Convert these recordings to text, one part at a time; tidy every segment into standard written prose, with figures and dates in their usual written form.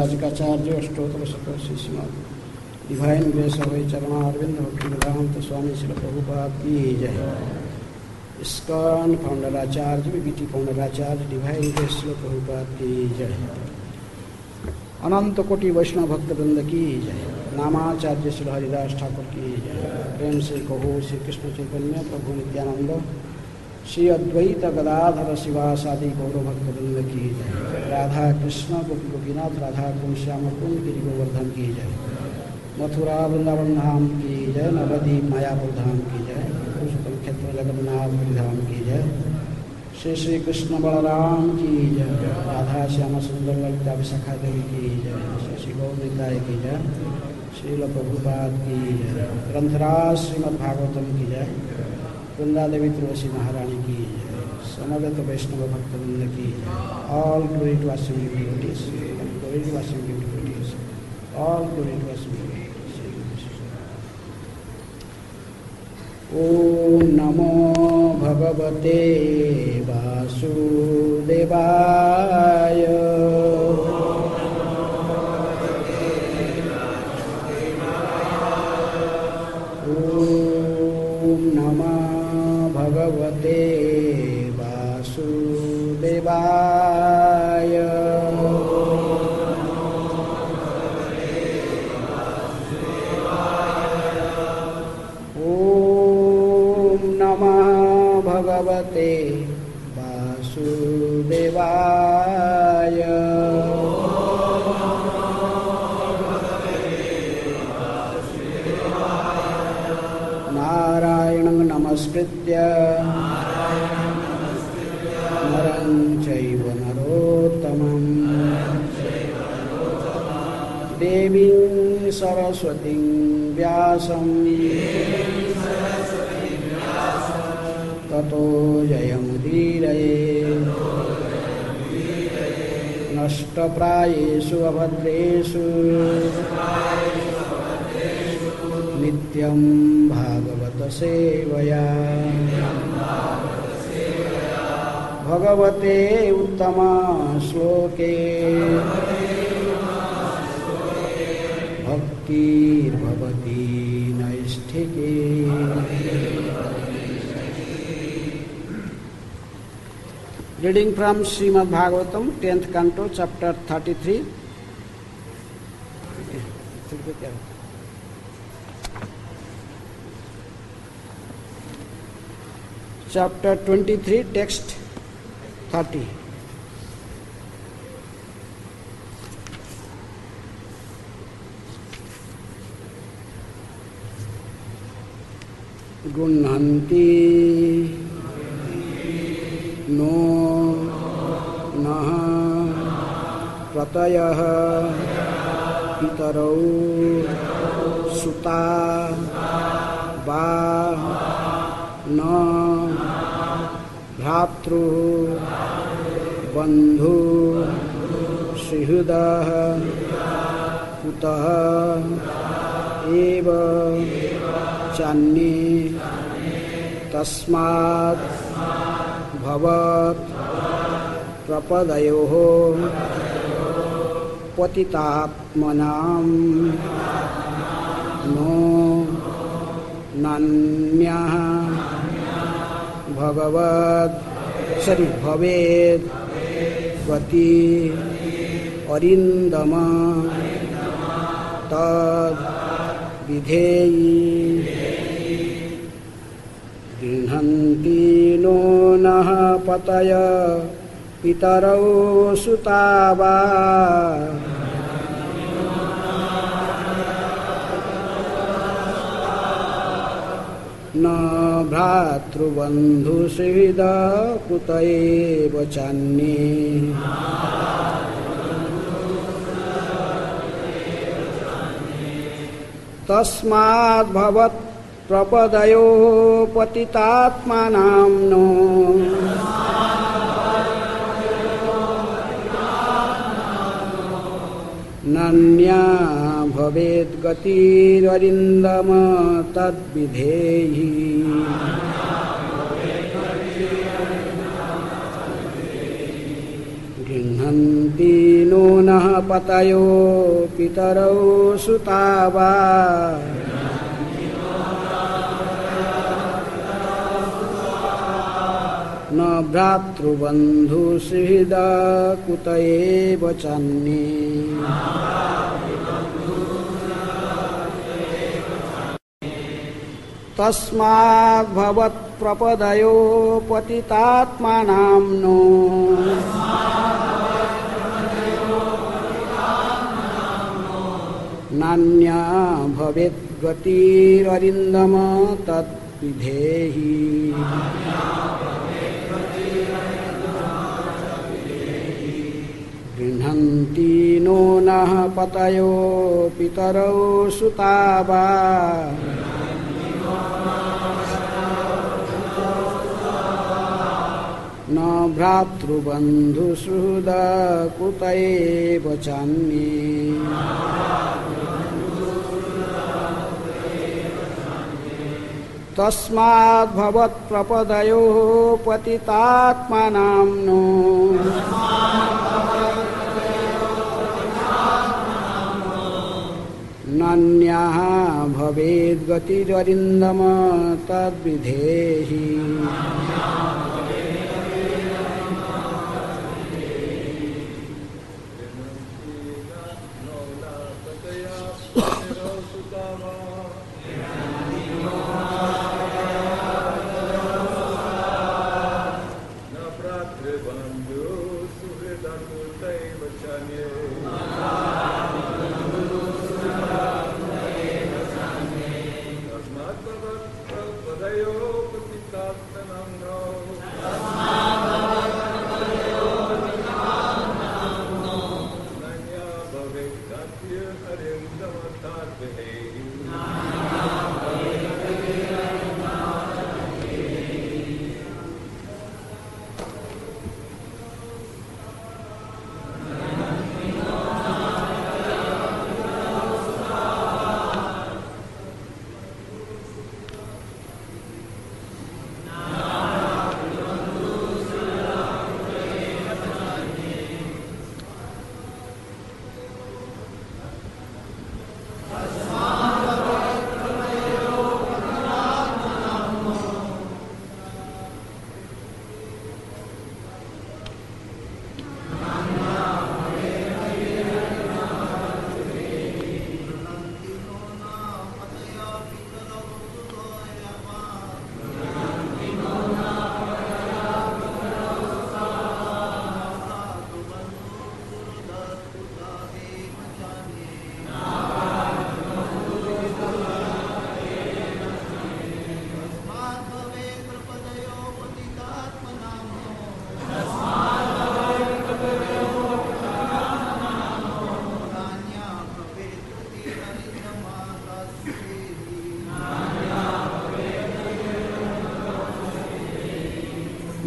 ISKCON अष्टोत्तर शतकों Srimad divine grace अवे चरणारविंद भक्ति वेदांत स्वामी श्री प्रभुपाद की जय। ISKCON फाउंडराचार्य बीटी फाउंडराचार्य डिवाइन ग्रेस श्री प्रभुपाद की जय। अनंत कोटि वैष्णव भक्त वृंद की जय। नामाचार्य श्री हरिदास ठाकुर की जय। प्रेम से कहो श्री कृष्ण चैतन्य प्रभु नित्यानंद श्री अद्वैत गदाधर शिवासादि गौर भक्त वृंद की जय। राधा कृष्ण गोपी गोपीनाथ राधा कुंज श्याम कुंज गिरि गोवर्धन की जय। मथुरा वृंदावन धाम की जय। नवद्वीप मायापुर धाम की जय। पुरुषोत्तम क्षेत्र जगन्नाथ धाम की जय। श्री श्री कृष्ण बलराम की जय। राधा श्याम सुंदर ललिता विशाखा देवी की जय। श्री श्री गौर निताय की जय। श्रील प्रभुपाद की जय। ग्रंथराज श्रीमद्भागवतम की जय। वृंदा देवी तुलसी महारानी की जय। समवेत वैष्णव भक्तवृंद की जय। ऑल ग्लोरी टू असीम डिवोटीज, ग्लोरी टू असीम डिवोटीज, ऑल ग्लोरी टू असीम डिवोटीज। ओम नमो भगवते वासुदेवाय। ओम नमः भगवते वासुदेवाय। ओम नमः भगवते वासुदेवाय। नारायणं नमस्कृत्य नरं चैव नरोत्तमं देवीं सरस्वतीं व्यासं ततो जयमुदीरये। नष्टप्रायेषु अभद्रेषु नित्यं भागवत सेवया। भगवते उत्तम श्लोके भक्तिर्भवति नैष्ठिके। Reading from Srimad Bhagavatam, 10th Canto, Chapter 33. Chapter 23, Text 30. Gunnhanti no naha pratayah pitarau suta va na भ्रातृ बंधु सुहृदः कुतः एव चान्ये तस्मात् भवत् प्रपदयोः पतितात्मनां नो नान्यः भवेद गति अरिंदम तद विधेयी। गृह्णन्ति नो नः पतय पितरौ सुता वा न भ्रातृबन्धुसुहृदा कुत एव चान्ये तस्माद् भवत् प्रपदयो पतितात्मानां नो नान्या भवेत् गतिररिन्दम तद्विधेहि। गृह्णन्ति नो नः पतयो पितरौ सुता वा न भ्रातृबन्धुसुहृद कुत एव चान्ये तस्माद् भवत्प्रपदयो पतितात्मानां नो नान्या भवेत् गतिररिन्दम तद्विधेहि गृह्णन्ति नो नः पतयो पितरौ सुता वा न भ्रातृबन्धुसुहृद कुत एव चान्ये तस्माद् भवत्प्रपदयोः पतितात्मानां नो नान्यः भवेद् गतिररिन्दम तद्विधेहि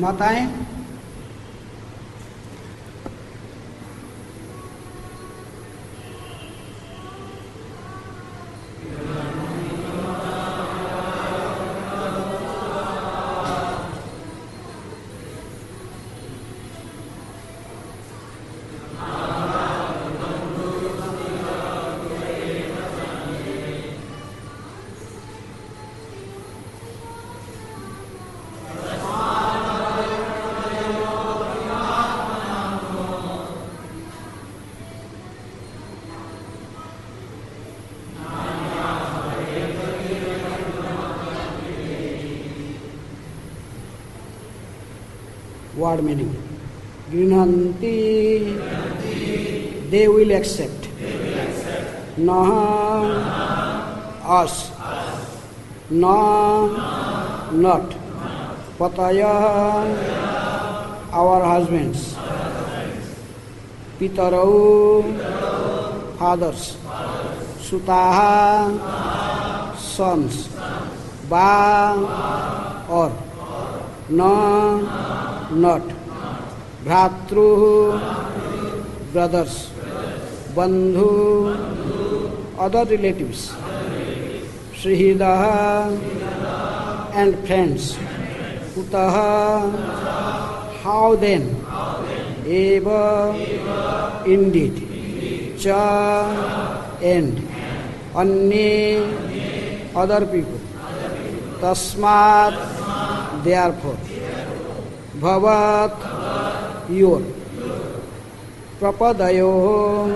माताएं word meaning. Grinhanti, they will accept. Naha, us. Na, not. Pataya, our husbands. Pitarau, fathers. Sutaha, sons. Ba, or. Na, not. Bhratru, brothers. Bandhu, other relatives. Srihidaha, and friends. Kutaha, how then? Eva, indeed. cha, and Anye, other people. Tasmat, therefore. Bhavat, your. Prapadayo,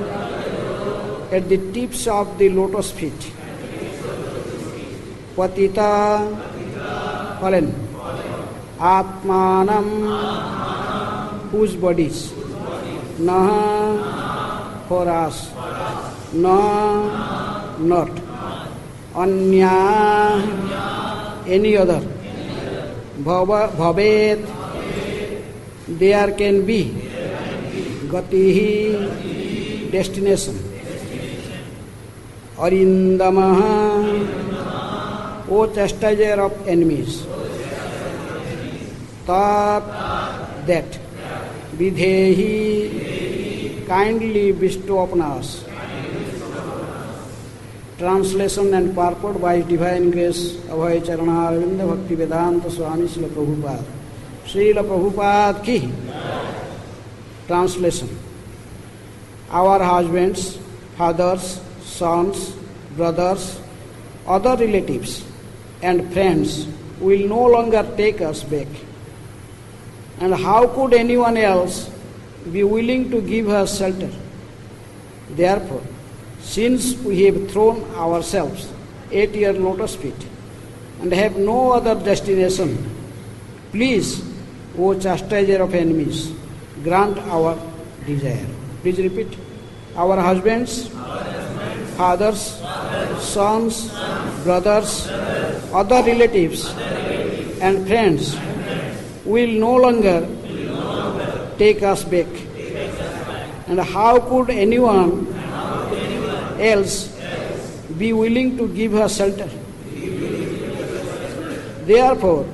at the tips of the lotus feet. Patita, fallen. Atmanam, whose bodies. Naha, for us. Na, not. Anya, any other. Bhavet, there can be. Gatihi, destination. Arindamaha, O chastiser of enemies. Tat, that. Vidhehi, kindly bestow upon us. Translation and purport by His Divine Grace Abhay Charana Arvinda Bhakti Vedanta Swami Srila Prabhupada. Srila Prabhupada ki. Translation. Our husbands, fathers, sons, brothers, other relatives and friends will no longer take us back. And how could anyone else be willing to give us shelter? Therefore, since we have thrown ourselves at your lotus feet and have no other destination, please, O chastiser of enemies, grant our desire. Please repeat. Our husbands, fathers, sons, brothers, other relatives and friends will no longer take us back. And how could anyone else be willing to give us shelter? Therefore,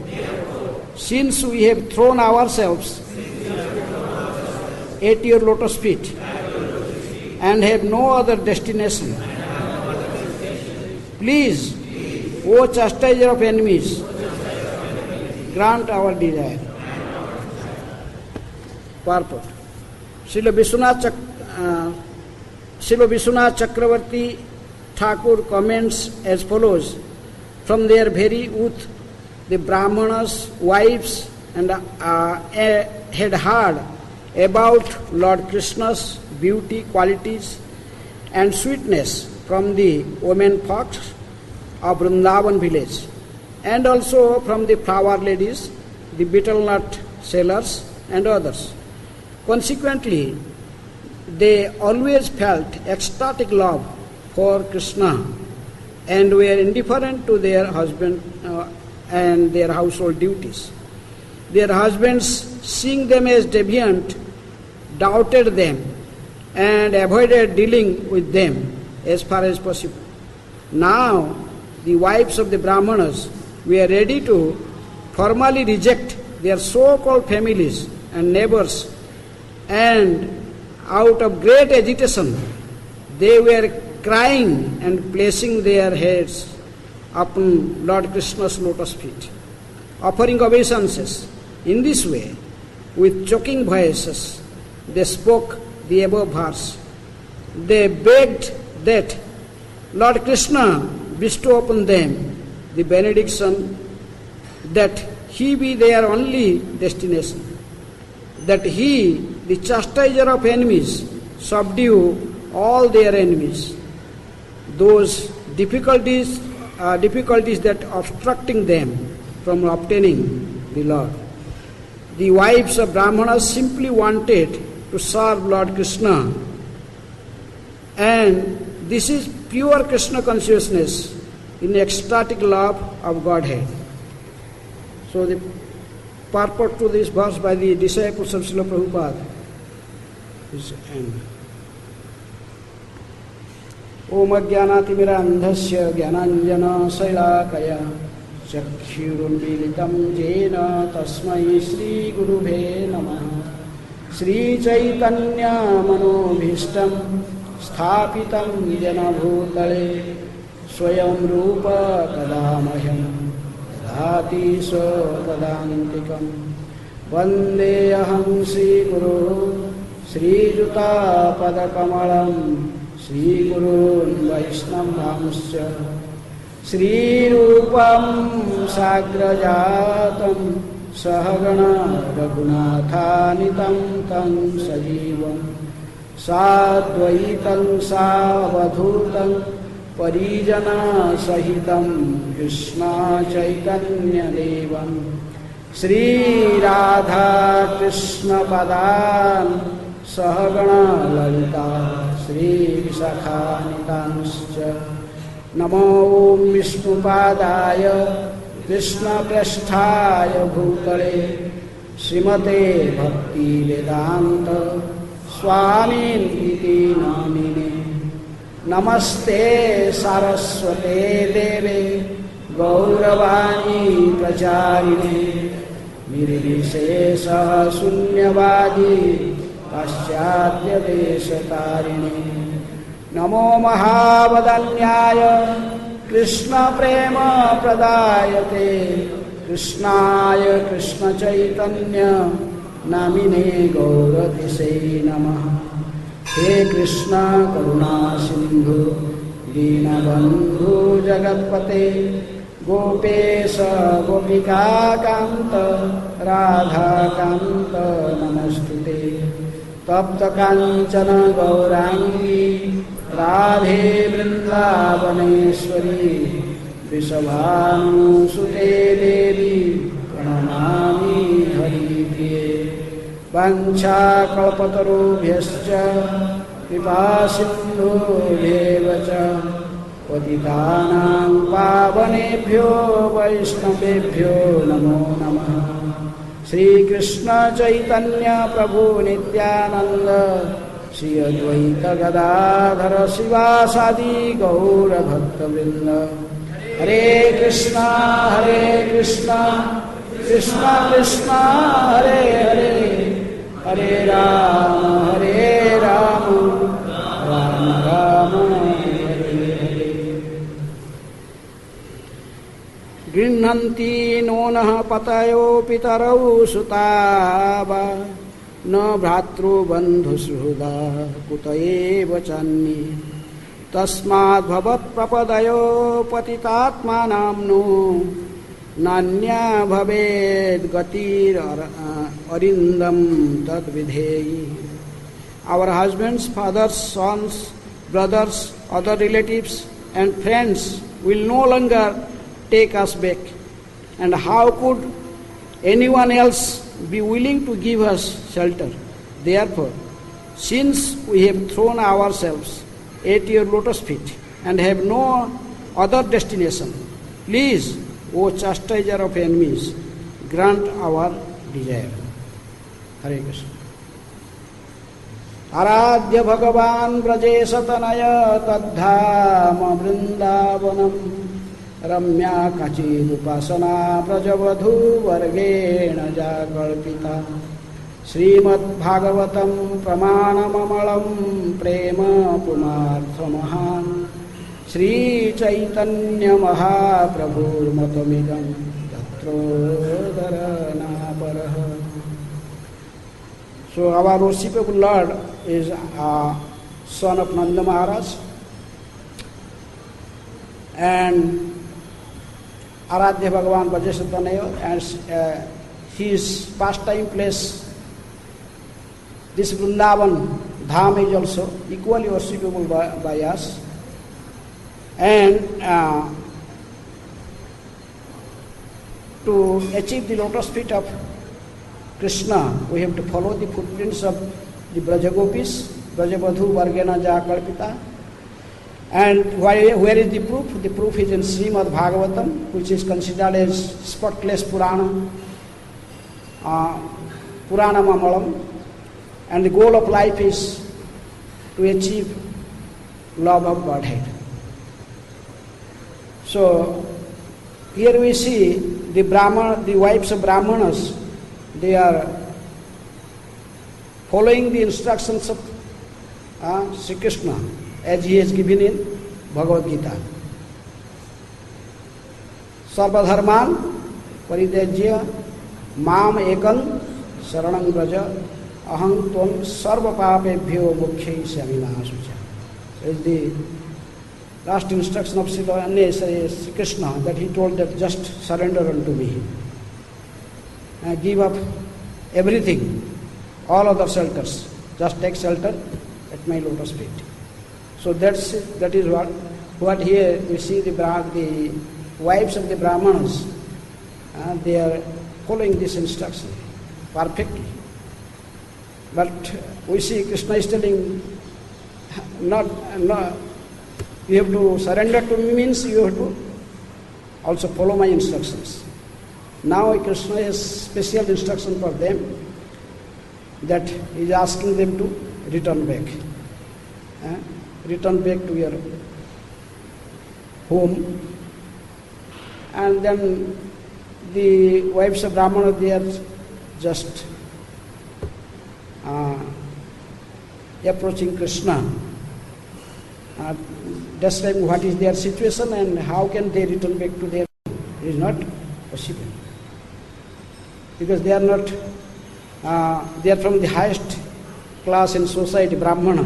since we have thrown ourselves at your lotus feet and have no other destination, please, O chastiser of enemies, grant our desire. Purport. Srila Vishwanath Chakravarti Thakur comments as follows. From their very youth, the Brahmanas' wives had heard about Lord Krishna's beauty, qualities and sweetness from the women folks of Vrindavan village, and also from the flower ladies, the betel nut sellers and others. Consequently, they always felt ecstatic love for Krishna and were indifferent to their husband and their household duties. Their husbands, seeing them as deviant, doubted them and avoided dealing with them as far as possible. Now, the wives of the Brahmanas were ready to formally reject their so-called families and neighbors, and out of great agitation, they were crying and placing their heads upon Lord Krishna's lotus feet, offering obeisances. In this way, with choking voices, they spoke the above verse. They begged that Lord Krishna bestow upon them the benediction, that He be their only destination, that He, the chastiser of enemies, subdue all their enemies, those difficulties that obstructing them from obtaining the Lord. The wives of Brahmanas simply wanted to serve Lord Krishna, and this is pure Krishna consciousness in ecstatic love of Godhead. So the purport to this verse by the disciples of Srila Prabhupada is end. Om Ajnanatimiraandhasya Jnananjana Shailakaya Chakshurunmilitam Jena Tasmai Shri Gurubhe Namaha. Shri Chaitanya Manobhishtam Sthapitam Jena Bhutale Swayam Rupa Kadamahyam Dhati Swapadantikam Vandeham Sri Guru Sri Juta Padakamalam श्रीगुरून् वैष्णवांश्च श्रीरूपं साग्रजातं सहगण रघुनाथानितं तं सजीवं साद्वैतं सावधूतं परिजनसहितं कृष्ण चैतन्यदेवं श्रीराधा कृष्णपदान् सहगण ललिता श्रीविशाखान्वितांश्च नमो विष्णुपादाय कृष्णप्रेष्ठाय भूतले श्रीमते भक्तिवेदान्त स्वामिनिति नामिने नमस्ते सारस्वते देवे गौरवाणी प्रचारिणे निर्विशेष शून्यवादी पाश्चात्य देशतारिणे नमो महावदन्याय कृष्ण प्रेम प्रदायते कृष्णाय कृष्ण चैतन्य नामिने गौरतिसे नमः। हे कृष्ण करुणा सिंधु दीनबंधु जगत्पते गोपेश गोपिका कांत राधा कांत नमस्तुते तप्त कांचन गौरांगी राधे वृंदावनेश्वरी वृषभानुसुते देवी प्रणमामि हरिप्रिये वंशाकल्पतरुभ्यश्च कृपासिन्धुभ्येव च पतितानां पावनेभ्यो वैष्णवेभ्यो नमो नमः। श्री कृष्ण चैतन्य प्रभु नित्यानंद श्री अद्वैत गदाधर शिवासादि गौर भक्तवृंद हरे कृष्णा कृष्णा कृष्णा हरे हरे हरे राम राम राम हरे हरे। गृह्णन्ति नूनः पतयो पितरौ सुतावा न भ्रातृबन्धुसुहृदा कुत एव चान्ये तस्माद् भवत्प्रपदयो पतितात्मानां नो नान्या भवेद् गतिररिन्दं तद्विधेयि। Our husbands, fathers, sons, brothers, other relatives and friends will no longer take us back, and how could anyone else be willing to give us shelter? Therefore, since we have thrown ourselves at your lotus feet and have no other destination, please, O chastiser of enemies, grant our desire. Hare Krishna. आराध्य भगवान ब्रजेश तनय तद्धाम वृंदावनम रम्या काचिदुपासना ब्रजवधू वर्गेण जाकल्पिता श्रीमद्भागवतं प्रमाणममलं प्रेम पुमार्थमहान् Sri Chaitanya महाप्रभुर्मतमिदं तत्रोदरनापरः। So our worshipable Lord is a son of Nanda Maharaj, and Aradhya Bhagavan Brajesatanayo, and his pastime place, this Vrindavan Dham is also equally worshipable by us. And to achieve the lotus feet of Krishna, we have to follow the footprints of the Brajagopis, Brajavadhu Vargena Jakalpita. And where is the proof? The proof is in Srimad Bhagavatam, which is considered as spotless Purana, Purana Mamalam. And the goal of life is to achieve love of Godhead. So here we see the wives of Brahmanas, they are following the instructions of Sri Krishna as he has given in Bhagavad Gita. Sarvadharman parityajya mam ekam saranam vraja aham tvam sarva papebhyo mukhyai samina asucha. is the last instruction of Sri Krishna, that he told that just surrender unto me. Give up everything, all other shelters. Just take shelter at my lotus feet. So that is what here we see the wives of the Brahmanas, they are following this instruction perfectly. But we see Krishna is telling, not you have to surrender to me means you have to also follow my instructions. Now Krishna has special instruction for them, that he is asking them to return back. Return back to your home. And then the wives of Brahmana, they are just approaching Krishna, describing what is their situation and how can they return back to their home. It is not possible. Because they are not, they are from the highest class in society, Brahmana.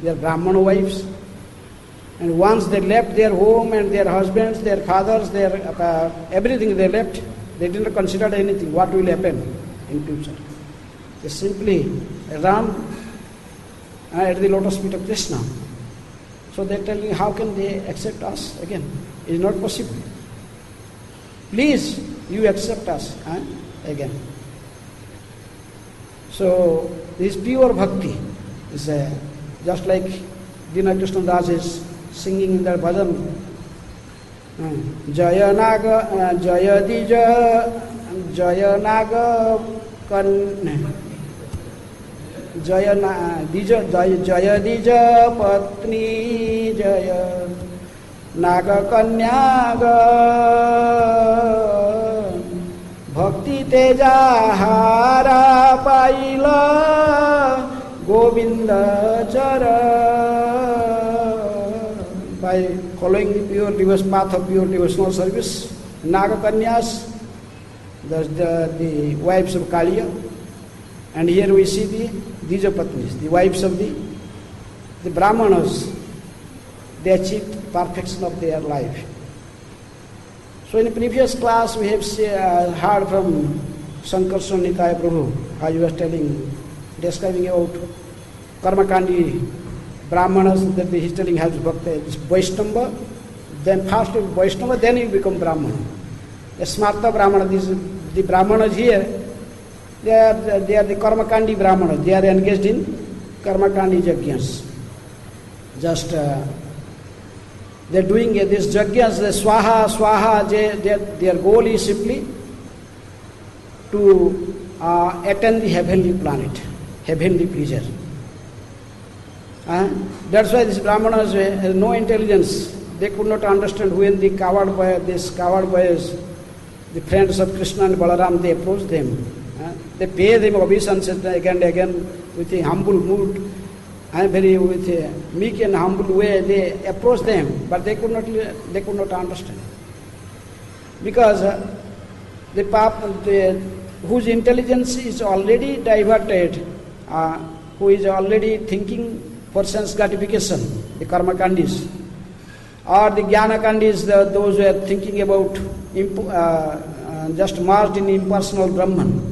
They are Brahmana wives. And once they left their home and their husbands, their fathers, their everything they left, they didn't consider anything, what will happen in future. They simply run at the lotus feet of Krishna. So they are telling, how can they accept us again? It is not possible. Please, you accept us again. So this pure bhakti is just like Dina Krishna Das is singing in their bhajan. Jaya Naga, Jaya Dija, Jaya Naga, Jaya Dija Patni, Jaya Naga Kanyaga, Bhakti Teja Hara Paila, Govinda Chara. By following the pure devotional path of pure devotional service, Naga Kanyas, the wives of Kaliya, and here we see the Dijapatnis, the wives of the Brahmanas. They achieved perfection of their life. So in the previous class we have heard from Sankarshan Nikaya Prabhu, how he was describing about Karmakandi Brahmanas, that he is telling how to bhakti, Vaishnava, then first Vaishnava, then you become Brahmana. The Smarta Brahmana, the Brahmanas here, they are the Karmakandi Brahmanas, they are engaged in Karmakandi Yajnas. Just they are doing this Yajnas, the Swaha, their goal is simply to attain the heavenly planet, heavenly pleasure. That's why these Brahmanas have no intelligence. They could not understand when these coward boys, the friends of Krishna and Balaram, they approach them. They pay them obeisances again and again with a humble mood and with a meek and humble way. They approach them, but they could not understand. Because whose intelligence is already diverted, who is already thinking for sense gratification, the karma kandis, or the jnana kandis, those who are thinking about just merged in impersonal Brahman,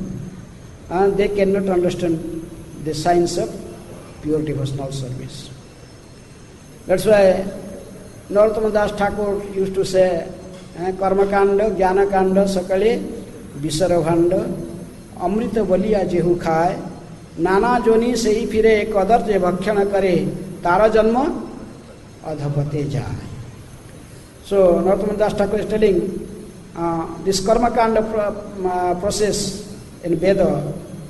and they cannot understand the science of pure devotional service. That's why Narottama Das Thakur used to say, karma kanda, jnana kanda, sakale, visaravhanda, amrita baliya jehu khai, नाना जोनी से ही फिरे कदर जे भक्षण करे तारा जन्म अधपते जाए. So Narottama Das Thakur is telling this karma kanda process in Veda,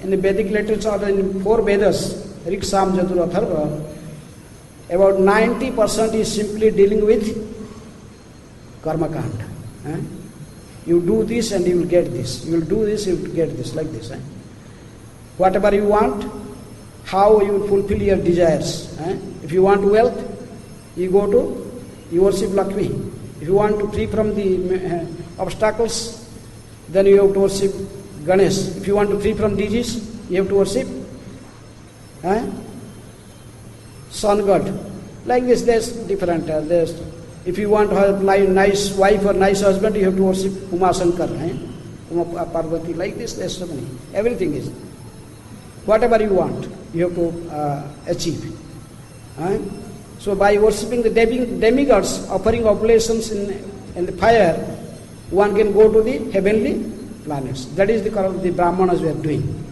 in the Vedic literature, in 4 Vedas, Rik, Sam, Yadur, Atharva, about 90% is simply dealing with karma kanda. You do this and you will get this. You will do this, you will get this, like this. Whatever you want, how you will fulfill your desires. If you want wealth, you go to, you worship Lakshmi. If you want to free from the obstacles, then you have to worship Ganesh. If you want to free from disease, you have to worship sun god. Like this, there's different. If you want to have nice wife or nice husband, you have to worship Uma Shankar, Uma Parvati. Like this, there's so many. Everything is. Whatever you want, you have to achieve. So by worshipping the demigods, offering oblations in the fire, one can go to the heavenly planets. That is the Brahmanas were doing.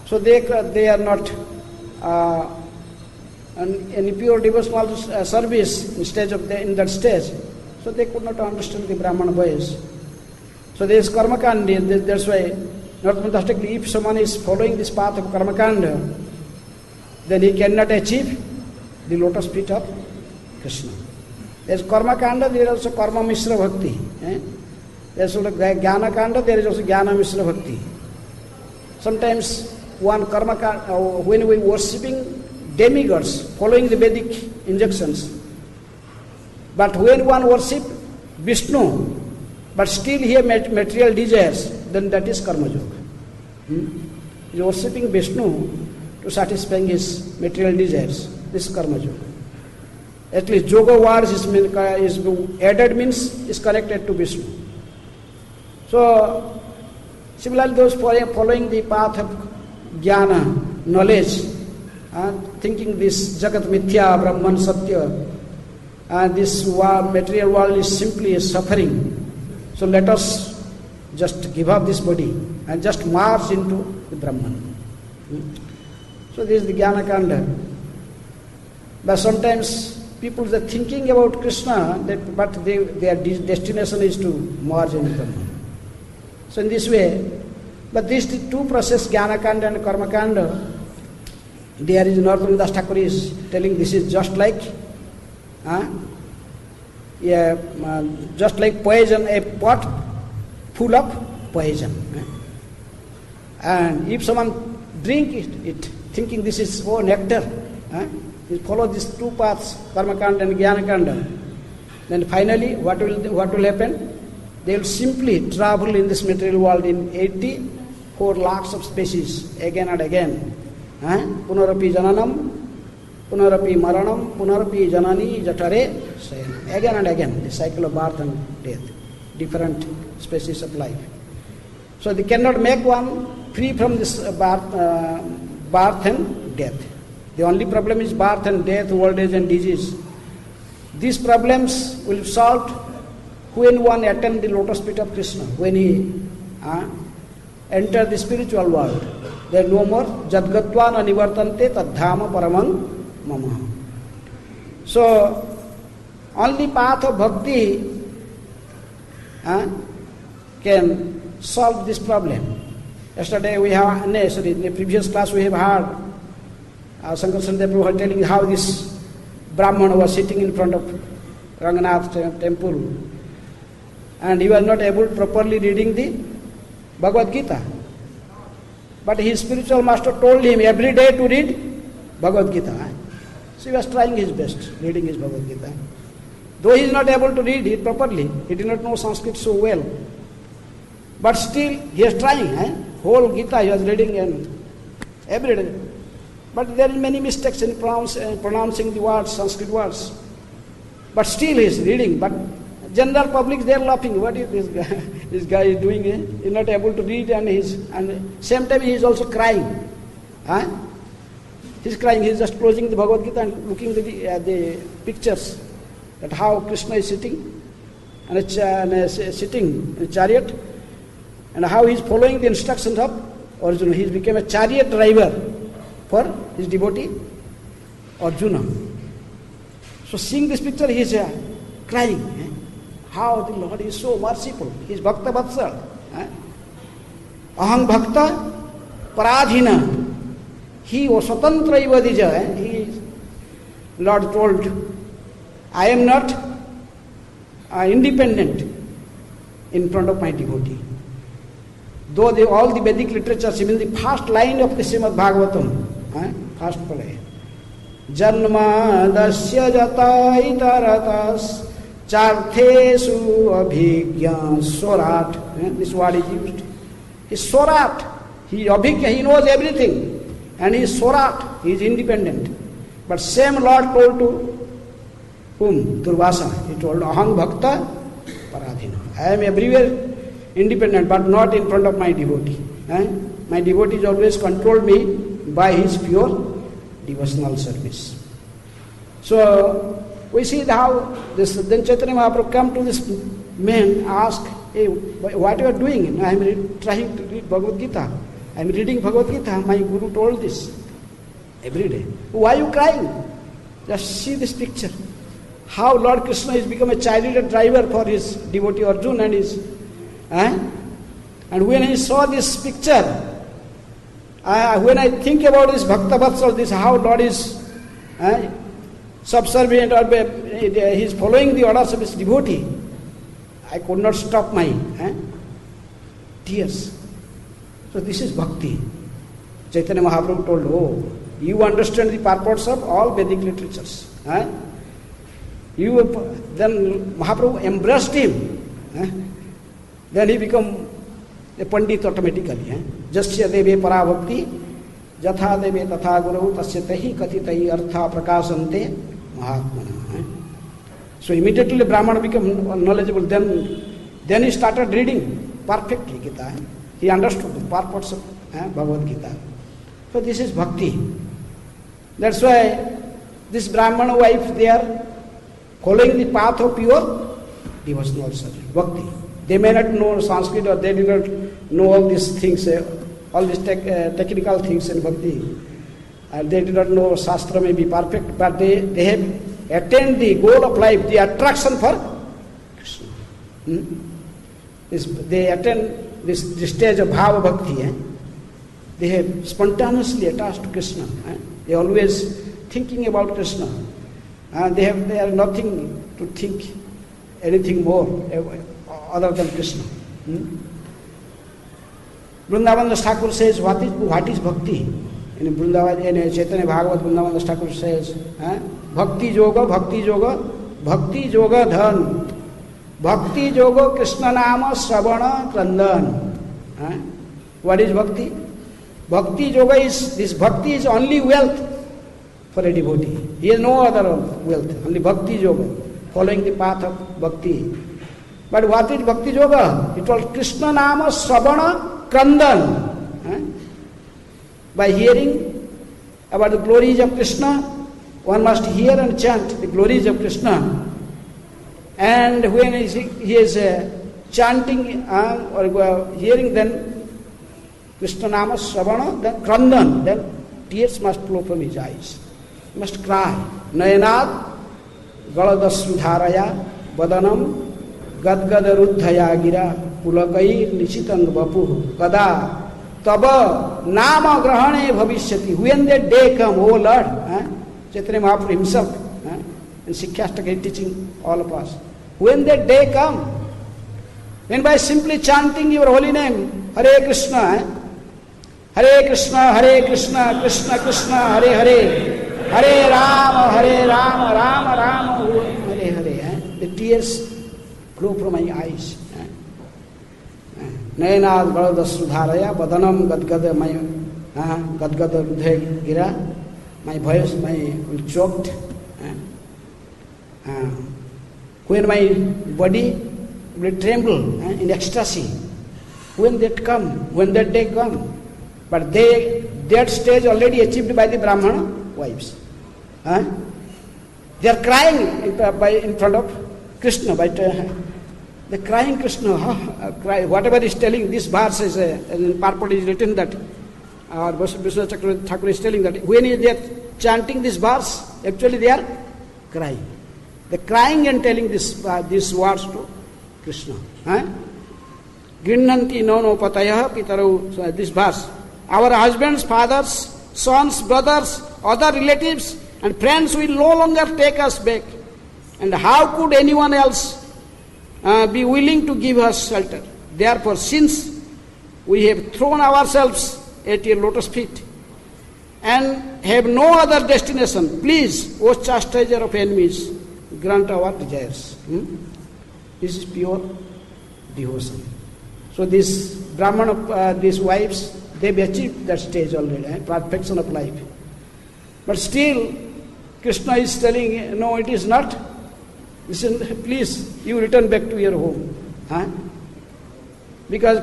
So they are not any pure devotional service in that stage. So they could not understand the Brahmana voice. So there is Karmakanda. That's why not fantastically, if someone is following this path of Karmakanda, then he cannot achieve the lotus feet of Krishna. There is Karmakanda, there is also Karma Mishra Bhakti. There is also Jnana Kanda, there is also Jnana Mishra Bhakti. Sometimes one Karmakanda, when we are worshipping demigods, following the Vedic injunctions, but when one worships Vishnu, but still he has material desires, then that is Karma Yoga. He is worshipping Vishnu to satisfy his material desires. This is Karma Yoga. At least Yoga words is added means is connected to Vishnu. So, similarly those following the path of Jnana, knowledge, thinking this Jagat Mithya, Brahman Satya, this material world is simply a suffering. So let us just give up this body and just march into the Brahman. So this is the Jnana Kanda. But sometimes people are thinking about Krishna, but their destination is to merge into Brahman. So in this way, but these two processes, Jnana Kanda and Karma Kanda, there is Narottam Das Thakur is telling this is just like just like poison, a pot full of poison. And if someone drink it thinking this is nectar, you follow these two paths, Karma Kanda and Jnana Kanda, then finally what will happen? They will simply travel in this material world in 84 lakhs of species again and again. Punarapi Jananam, Punarapi Maranam, Punarapi Janani Jatare Sayana. Again and again, the cycle of birth and death, different species of life. So they cannot make one free from this birth and death. The only problem is birth and death, old age and disease. These problems will be solved when one attends the lotus feet of Krishna, when he enter the spiritual world. There no more Jadgatvan Anivartante Tadhama Paramang Mama. So only path of bhakti can solve this problem. Yesterday in the previous class we have heard Shankar Sandeep Prabhu telling how this Brahmana was sitting in front of Ranganath temple and he was not able to properly reading the Bhagavad Gita. But his spiritual master told him every day to read Bhagavad Gita. So he was trying his best, reading his Bhagavad Gita. Though he is not able to read it properly, he did not know Sanskrit so well. But still he is trying. Whole Gita he was reading and every day. But there are many mistakes in pronouncing the words, Sanskrit words. But still he is reading. But general public, they are laughing. What is this guy is doing? He is not able to read and same time he is also crying. He is crying. He is just closing the Bhagavad Gita and looking at the pictures that how Krishna is sitting and sitting in a chariot and how he is following the instructions of Arjuna. He has become a chariot driver for his devotee Arjuna. So seeing this picture he is crying. How the Lord is so merciful. He is Bhakta Vatsal. Aham Bhakta Paradhina. He was Swatantra Ivadija. Lord told, I am not independent in front of my devotee. Though all the Vedic literatures, even the first line of the Srimad Bhagavatam, first play, Janma dasya jata itaratas charthesu abhigya sorat. This word is used. He is sorat. He abhigya, he knows everything. And he is sorat, he is independent. But same Lord told to whom? Durvasa. He told, Aham Bhakta Paradhina. I am everywhere independent, but not in front of my devotee. My devotees always control me by his pure devotional service. So we see how this. Then Chaitanya Mahaprabhu come to this man, ask, hey, what you are doing? I am trying to read Bhagavad Gita. I am reading Bhagavad Gita. My Guru told this every day. Why are you crying? Just see this picture. How Lord Krishna has become a child driver for his devotee Arjuna and his. And when I saw this picture, when I think about this Bhakta Vatsal, this how Lord is subservient or he is following the orders of his devotee, I could not stop my tears. So this is bhakti. Chaitanya Mahaprabhu told, oh, you understand the purports of all Vedic literatures. Then Mahaprabhu embraced him. Then he became a pandit automatically. Jasya deve parabhakti, jatha deve tatha guru, tasya tahi katitahi artha prakasante mahatmana. So immediately Brahmana became knowledgeable. Then he started reading perfectly Gita. He understood the purports of Bhagavad Gita. So this is bhakti. That's why this Brahmana wife, they are following the path of pure devotional service, bhakti. They may not know Sanskrit or they do not know all these things, all these technical things in bhakti. They do not know Shastra may be perfect, but they have attained the goal of life, the attraction for Krishna. They attain this stage of bhava bhakti. They have spontaneously attached to Krishna. They are always thinking about Krishna. They are nothing to think anything more other than Krishna. Vrindavan Thakur says, what is bhakti? In Vrindavan, in Chaitanya Bhagavat, Vrindavan Thakur says, bhakti yoga, bhakti yoga, bhakti yoga dhan, bhakti yoga Krishna nama sravana krandan. What is bhakti? Bhakti yoga is, this bhakti is only wealth for a devotee. He has no other wealth, only bhakti yoga, following the path of bhakti. But what is bhakti yoga? It was Krishna nama sravana krandan. By hearing about the glories of Krishna, one must hear and chant the glories of Krishna. And when he is chanting or hearing, then Krishna nama sravana, then krandan, then tears must flow from his eyes. He must cry. Nayanad galadasudharaya vadanam gadgadaruddhaya gira pulakai nishitang vapu kada taba nama grahane bhavishyati. When that day come, oh Lord, Chaitanya Mahaprabhu himself, and Sikhyastaka is teaching all of us. When that day come, when by simply chanting your holy name, Hare Krishna, Hare Krishna, Hare Krishna, Krishna Krishna, Hare Hare, Hare Rama, Hare Rama, Rama Rama, Hare Hare, the tears flow from my eyes. Nayanad Baladasudharaya, Badanam Gadgada, my Gadgada Rudhe Gira, my voice, my choked. When my body will tremble in ecstasy, when that day come, but that stage already achieved by the Brahmana wives. They are crying in front of Krishna. They are crying Krishna. Whatever is telling, this verse is in purport is written that, Vishnu Thakur is telling that when they are chanting this verse, actually they are crying. They are crying and telling these words to Krishna. Grinnanti nono patayah pitaro, this verse. Our husbands, fathers, sons, brothers, other relatives and friends will no longer take us back. And how could anyone else be willing to give us shelter? Therefore, since we have thrown ourselves at your lotus feet and have no other destination, please, O chastiser of enemies, grant our desires. This is pure devotion. So this Brahmana, these wives, they've achieved that stage already, perfection of life. But still, Krishna is telling, no, it is not. Listen, please, you return back to your home. Because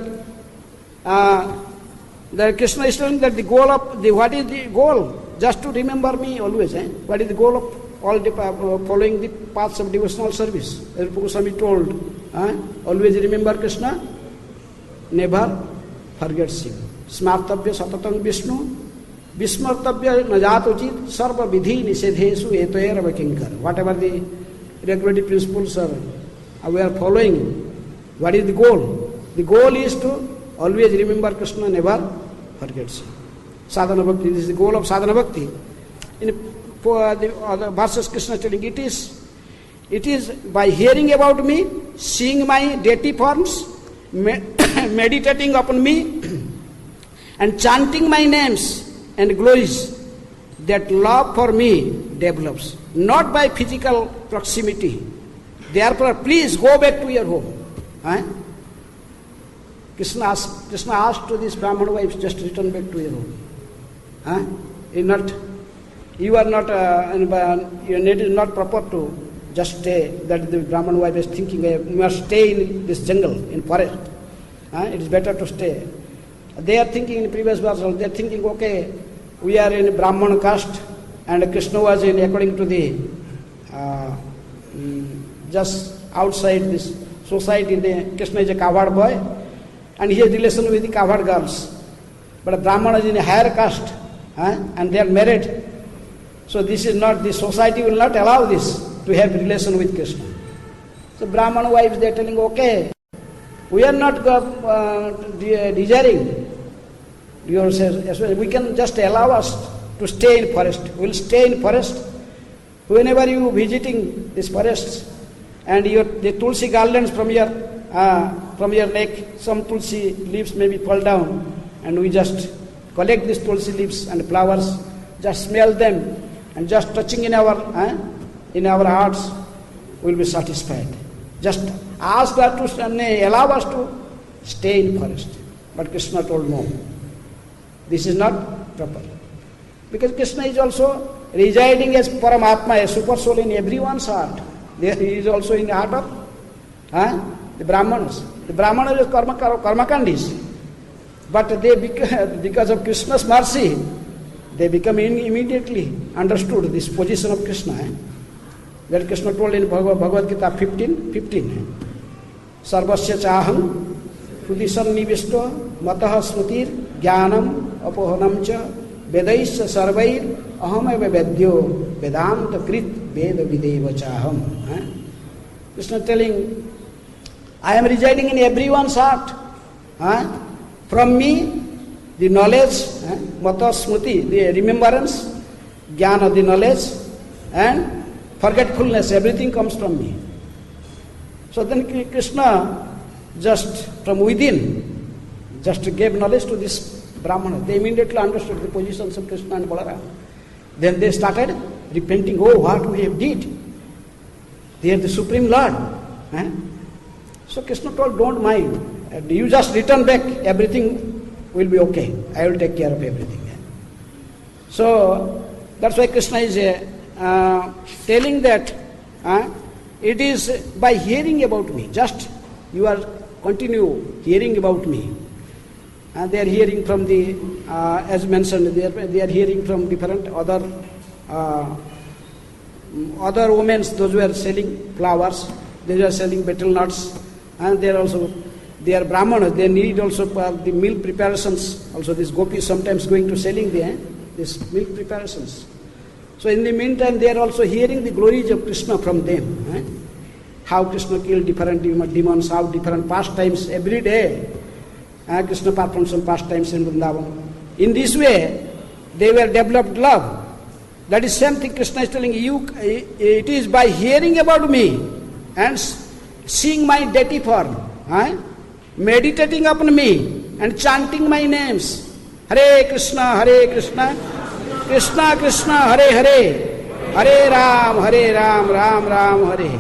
the Krishna is telling that the goal of what is the goal? Just to remember me always. What is the goal of all the following the paths of devotional service? As Swami told, always remember Krishna, never forget him. Smartabhya satatang Vishnu, Vismartabhya najatocit, sarva vidhi nisedhesu etoyer vakinkar. Whatever the regulative principles are, we are following. What is the goal? The goal is to always remember Krishna, never forget him. Sadhana bhakti, this is the goal of sadhana bhakti. For the other verses, Krishna telling it is by hearing about me, seeing my deity forms, meditating upon me, and chanting my names and glories, that love for me develops, not by physical proximity. Therefore, please go back to your home. Krishna asked to this Brahmana wives, just return back to your home. You are not proper to just stay. That the Brahmana wife is thinking, you must stay in this jungle, in forest. It is better to stay. They are thinking in previous verse, they are thinking, okay, we are in Brahmana caste, and Krishna was in according to the just outside this society. Krishna is a cowherd boy, and he has relation with the cowherd girls. But Brahmana is in a higher caste, and they are married. So this is not, the society will not allow this to have relation with Krishna. So Brahmana wives, they are telling, okay, we are not desiring yourselves. We can just allow us to stay in forest. We will stay in forest. Whenever you visiting these forests, and the tulsi garlands from your neck, some tulsi leaves maybe fall down, and we just collect these tulsi leaves and flowers, just smell them, and just touching in our hearts, we will be satisfied. Just ask her to allow us to stay in forest. But Krishna told no. This is not proper. Because Krishna is also residing as Paramatma, a super soul in everyone's heart. There he is also in the heart of the Brahmanas. The Brahmanas are karmakandis. But they, because of Krishna's mercy, they become immediately understood this position of Krishna. That Krishna told in Bhagavad Gita 15. Sarvasya chaham Pudisan nivishto matah smritir jnanam apohanam cha vedaisya sarvair ahameva vedyo vedanta krit veda videva chaham. Krishna telling, I am residing in everyone's heart. From me, the knowledge, matah smriti, the remembrance, jnana, the knowledge, and forgetfulness, everything comes from me. So then Krishna, just from within, just gave knowledge to this Brahmana. They immediately understood the positions of Krishna and Balaram. Then they started repenting, oh, what we have did. They are the Supreme Lord. So Krishna told, don't mind. You just return back, everything will be okay. I will take care of everything. So that's why Krishna is telling that it is by hearing about me. Just you are continue hearing about me. They are hearing from the, as mentioned, they are hearing from different other women, those who are selling flowers, they are selling betel nuts, and they are Brahmanas, they need also the milk preparations. Also this gopi sometimes going to selling these milk preparations. So in the meantime, they are also hearing the glories of Krishna from them. How Krishna killed different demons, how different pastimes every day. Krishna performed some pastimes in Vrindavan. In this way, they were developed love. That is same thing Krishna is telling you. It is by hearing about me and seeing my deity form, meditating upon me and chanting my names. Hare Krishna, Krishna Krishna, Hare Hare, Hare Ram, Ram Ram, Hare.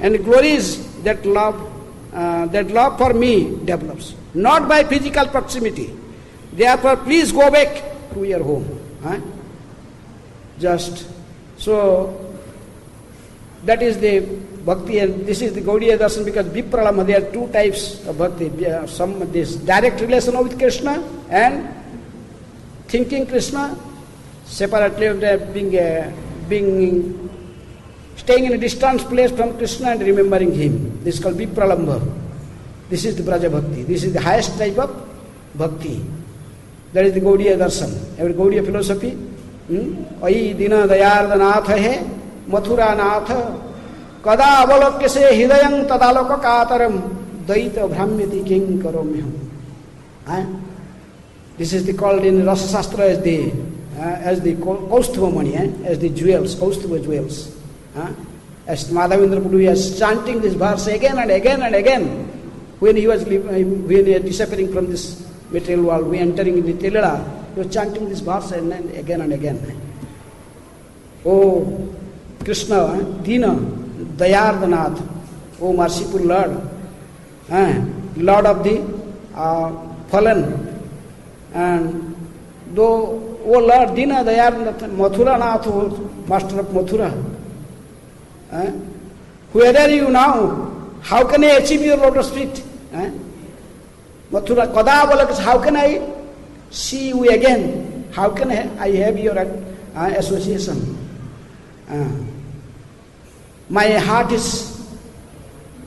And glories that love for me develops, not by physical proximity. Therefore, please go back to your home. Just So that is the bhakti, and this is the Gaudiya darshan, because Vipralambha, there are two types of bhakti. Some this direct relation with Krishna and thinking Krishna separately, being staying in a distant place from Krishna and remembering him. This is called Vipralambha. This is the Braja Bhakti. This is the highest type of bhakti. That is the Gaudiya darshan. Every Gaudiya philosophy. Ai dina dayardanath hai mathura nath kada avalokya se hidayam tadaloka kataram daita brahmyati king karomyam. This is called in Rasa Shastra as the Kaustubha Mani, as the jewels, Kaustubha jewels. As Madhavendra Puri is chanting this verse again and again and again. When he was disappearing from this material world, we entering in the Telala, he was chanting this verse and again and again. Oh Krishna, Dina, Dayardanath, oh merciful Lord, Lord of the fallen, and though, oh Lord, Dina, Dayardanath, Mathura Nath, Master of Mathura, where are you now? How can I achieve your lotus feet? Mathura, Kadavalakas, how can I see you again? How can I have your association? My heart is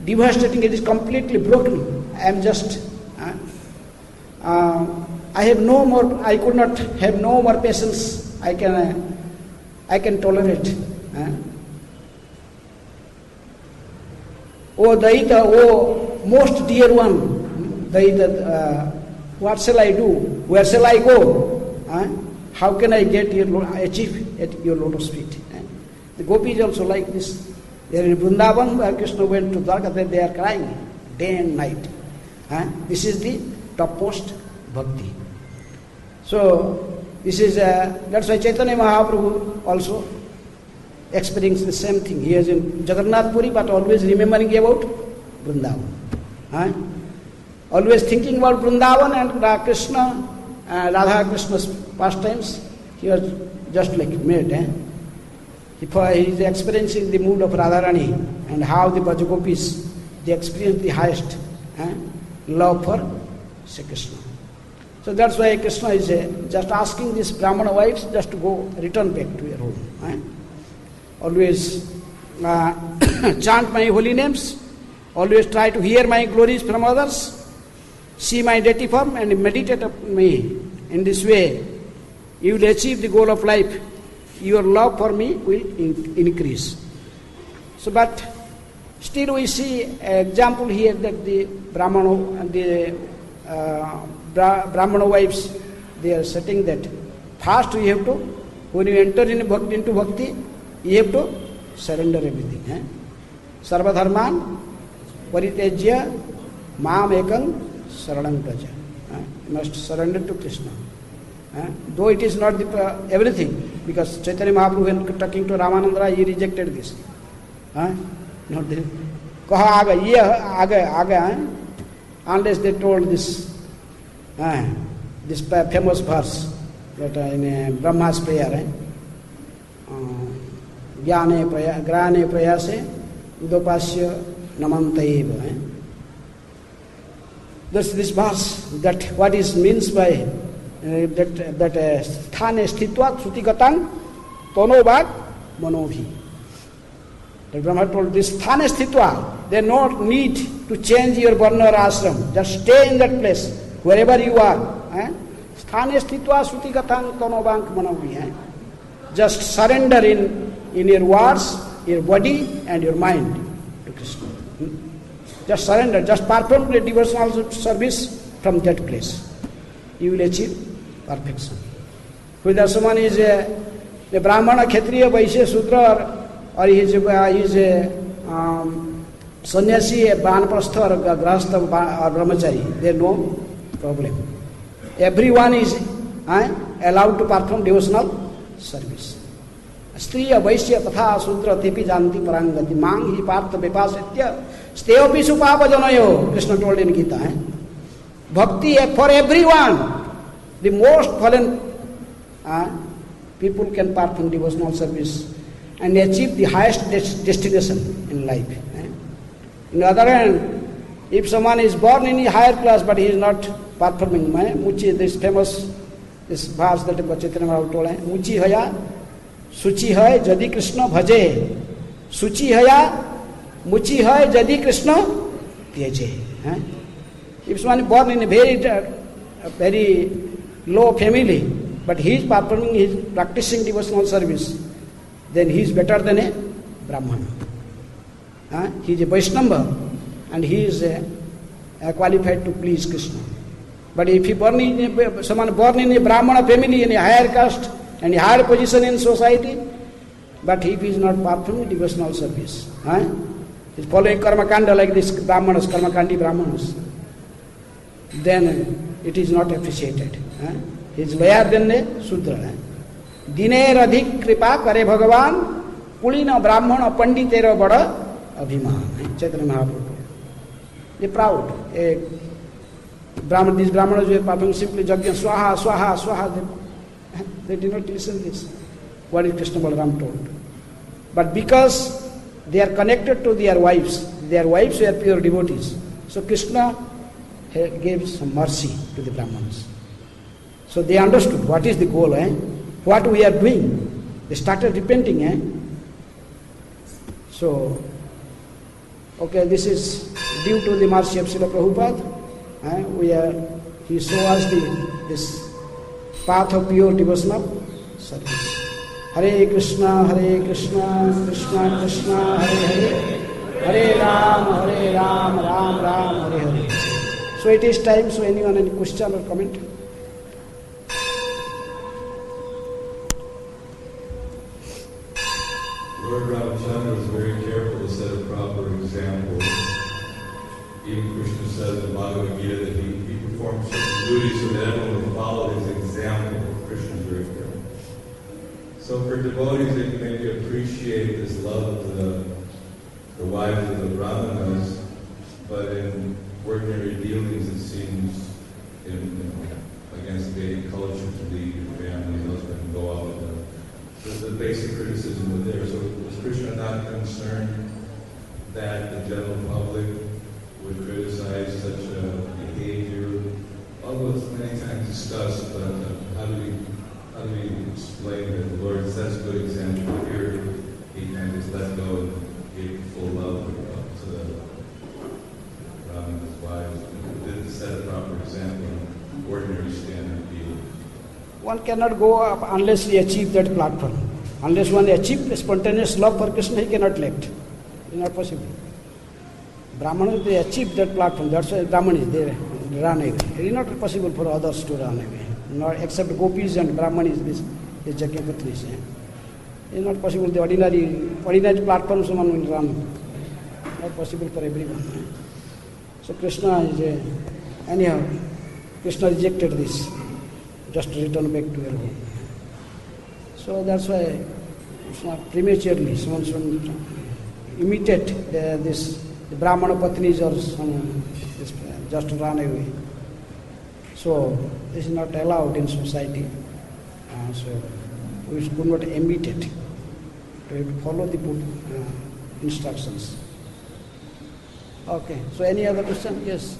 devastating, it is completely broken. I am just, I have no more, I could not have no more patience I can tolerate. Oh Daita, oh most dear one, Daita, what shall I do? Where shall I go? How can I achieve at your lotus feet? The gopis also like this. They are in Vrindavan, where Krishna went to Dwarka, they are crying day and night. This is the topmost bhakti. So this is that's why Chaitanya Mahaprabhu also experiencing the same thing. He is in Jagannath Puri, but always remembering about Vrindavan. Always thinking about Vrindavan and Krishna, Radha Krishna's pastimes. He was just like mad. He is experiencing the mood of Radharani and how the Brajagopis, they experience the highest love for Sri Krishna. So that's why Krishna is just asking these Brahmana wives just to return back to your home. Always chant my holy names, always try to hear my glories from others, see my deity form and meditate upon me. In this way, you will achieve the goal of life. Your love for me will increase. So, but still we see an example here that the Brahmana wives, they are setting that first you have to, when you enter into bhakti, you have to surrender everything. Sarvadharman paritejya mam ekam saranam praja. You must surrender to Krishna. Though it is not everything, because Chaitanya Mahaprabhu, when talking to Ramanandra, he rejected this. Not this. Unless they told this famous verse that in Brahma's prayer, Grane prayase udopasya namantaiva. That's this verse, that what is means by that sthane sthitvat sutigatang tonobhat manobhi. The Brahma told this sthane sthitva, there is no need to change your varna or ashram. Just stay in that place, wherever you are. Sthane sthitva sutigatang tonobhat manobhi. Just surrender in your words, your body and your mind to Krishna. Just surrender, just perform the devotional service from that place. You will achieve perfection. Whether someone is a Brahmana, Kshatriya, Vaishya, Sudra, or he is a sannyasi, a Banprastha, or a Grahastha, or Brahmachari, there is no problem. Everyone is allowed to perform devotional service. Striya, Vaishya, Tatha, Sudra, Tepi, Janti, Parangati, Mang, Hi, Partha, Vipasitya, Steopi, Supapa, Janayo, Krishna told in Gita. Bhakti for everyone. The most fallen people can perform devotional service. and achieve the highest destination in life. On the other hand, if someone is born in a higher class but he is not performing, Muchi, this famous this verse that Chaitanya Mahaprabhu told, Muchi haya, Suchi hai, Jadi Krishna bhaje, Suchi haya, Muchi hai, Jadi Krishna tyaje. If someone is born in a very low family, but he is performing, he is practicing devotional service, then he is better than a Brahmana. He is a Vaishnava and he is qualified to please Krishna. But if someone born in a Brahmana family, in a higher caste, and a higher position in society, but if he is not performing devotional service, he is following karma kanda like this Brahmanas, karma kandi Brahmanas, then it is not appreciated. He is lower than a Sudra. Diner adhik kripa kare Bhagavan, Kulina Brahmana panditero bada abhiman. Chaitanya Mahaprabhu. They are proud. These Brahmanas were performing simply Jagya, Swaha, Swaha, Swaha. They did not listen to this, what is Krishna Balaram told. But because they are connected to their wives were pure devotees. So Krishna gave some mercy to the Brahmanas. So they understood what is the goal, what we are doing. They started repenting. So, okay, this is due to the mercy of Srila Prabhupada. He shows us this path of pure devotional service. Hare Krishna, Krishna Krishna, Hare Hare, Hare Ram, Ram Ram, Hare Hare. So it is time. So anyone any question or comment? Lord Ramachandra was very careful to set a proper example. Even Krishna says in Bhagavad Gita that he performed certain duties so that everyone would follow his example. Krishna is very careful. So for devotees, they can maybe appreciate this love of the wives of the Brahmanas, but in ordinary dealings it seems against Vedic culture to leave your family, husband, and go out with them. The basic criticism was there. So was Krishna not concerned that the general public would criticize such behavior? Although it's many times discussed, but how do we explain that the Lord sets a good example here? He kind of just let go and gave full love to the Brahmana's wives. Didn't set a proper example in ordinary standard dealing. One cannot go up unless he achieve that platform. Unless one achieve spontaneous love for Krishna, he cannot left. It is not possible. Brahmanas, they achieve that platform. That's why Brahmanis, they run away. It is not possible for others to run away. Not except gopis and Brahmanis, this Jagyapatris. It is not possible. The ordinary platform, someone will run. Not possible for everyone. So Krishna is anyhow, Krishna rejected this. Just return back to your home. So that's why it's not prematurely someone should imitate the Brahmana Patnis or just run away. So this is not allowed in society. So we could not imitate. We have to follow the instructions. Okay. So any other question? Yes.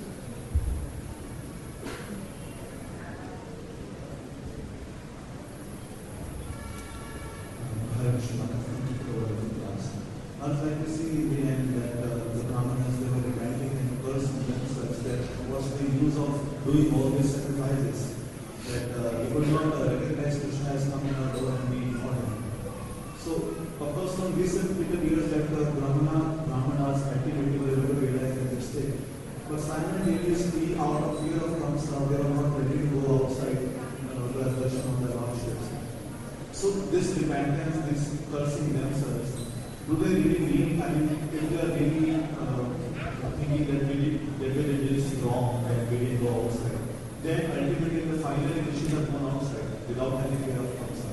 I'd like to see in the end that the Brahmanas, they were repenting and cursing themselves. That was the use of doing all these sacrifices. That they could not recognize Krishna as coming out and being for him. So, of course, from recent years that Brahmanas activity were able to realize that mistake. But simultaneously, out of fear of Kamsa, they were not ready to go outside the darshan of the Lordships. So, this repentance, this cursing themselves, do they really mean, if they are really thinking that they did this wrong and we didn't go outside, then ultimately the final they should have gone outside without any fear of Kamsa.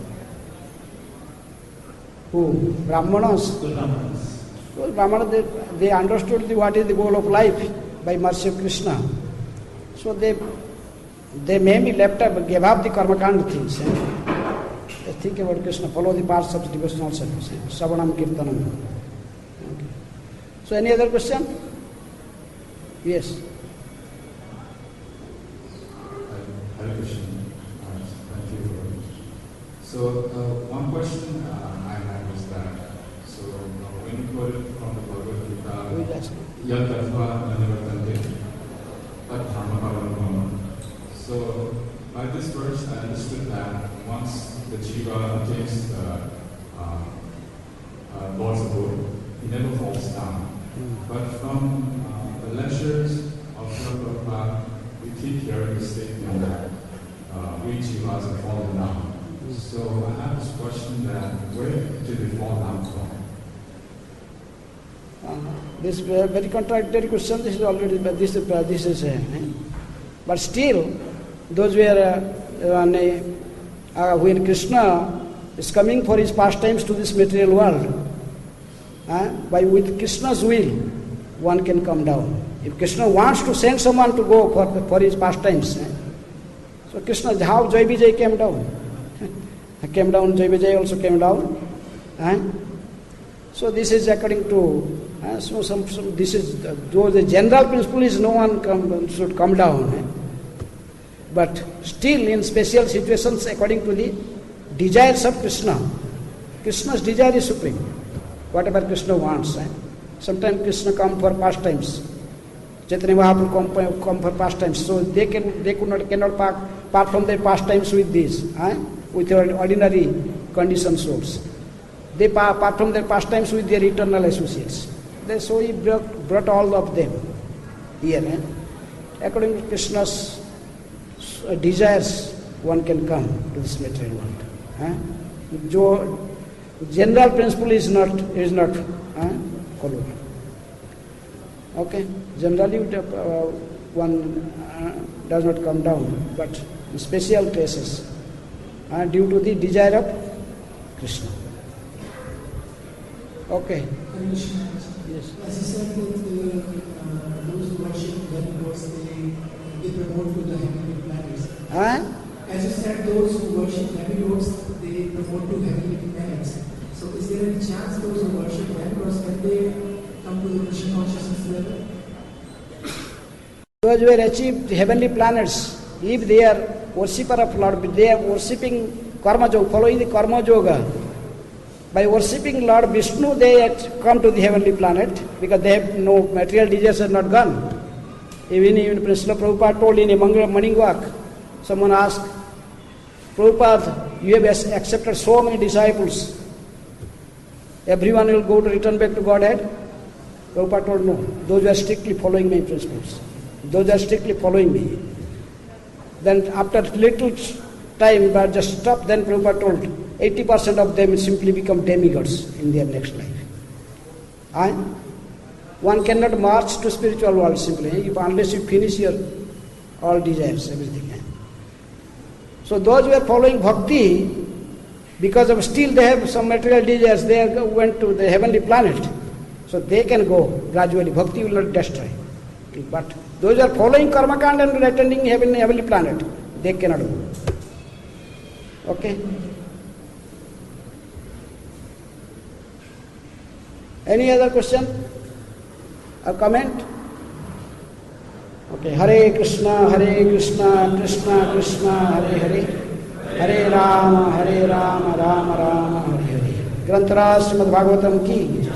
Who? Brahmanas? The Brahmanas. Well, Brahmanas, they understood what is the goal of life by mercy of Krishna. So they may be left up, gave up the karmakanda things. think about Krishna, follow the paths of devotional service. Shravanam Kirtanam. Okay. So any other question? Yes. Hare Krishna. Thank you very much. So one question I had was that, so when you quoted from the Bhagavad Gita, Yad Tattva Nanivartante, Tat Dharma Paramam. So by this verse I understood that once the Jiva attains the Lord's abode, he never falls down. But from the lectures of Prabhupada, we keep hearing the statement that we Jivas have fallen down. So I have this question that where did we fall down from? This very contradictory question. This is already, this is but still, those were when Krishna is coming for his pastimes to this material world, with Krishna's will, one can come down. If Krishna wants to send someone to go for his pastimes, so Krishna, how Jai Vijay came down? Came down, Jai Vijay also came down. So this is according to, this is, though the general principle is no one should come down. But still in special situations according to the desires of Krishna. Krishna's desire is supreme. Whatever Krishna wants. Sometimes Krishna come for pastimes. Chaitanya Mahaprabhu come for pastimes. So they cannot part from their pastimes with this, with ordinary conditioned souls. They part from their pastimes with their eternal associates. So he brought all of them here. According to Krishna's desires, one can come to this material world. General principle is not followed. Okay, generally one does not come down, but in special cases, due to the desire of Krishna. Okay. Yes. As you said that those who worship demigods, they promote to the heavenly planets. As you said, those who worship demigods, they promote to heavenly planets. So is there any chance those who worship demigods, can they come to the Krishna consciousness level? Those who have achieved heavenly planets, if they are worshipper of Lord, they are worshipping Karma Yoga, following the Karma Yoga. By worshipping Lord Vishnu, they come to the heavenly planet because they have no material desires are not gone. Even Srila Prabhupada told in a morning walk, someone asked, Prabhupada, you have accepted so many disciples. Everyone will go to return back to Godhead? Prabhupada told no. Those who are strictly following my principles. Those are strictly following me. Then after little time, but just stop, then Prabhupada told, 80% of them simply become demigods in their next life. One cannot march to spiritual world simply, unless you finish your all desires, everything. So those who are following bhakti, because of still they have some material desires, they went to the heavenly planet. So they can go gradually. Bhakti will not destroy. But those who are following karma kanda and attending heavenly planet, they cannot go. Okay? Any other question or comment? Okay, Hare Krishna, Krishna Krishna, Hare Hare, Hare Rama, Rama Rama, Hare Hare. Granthara Srimad Bhagavatam ki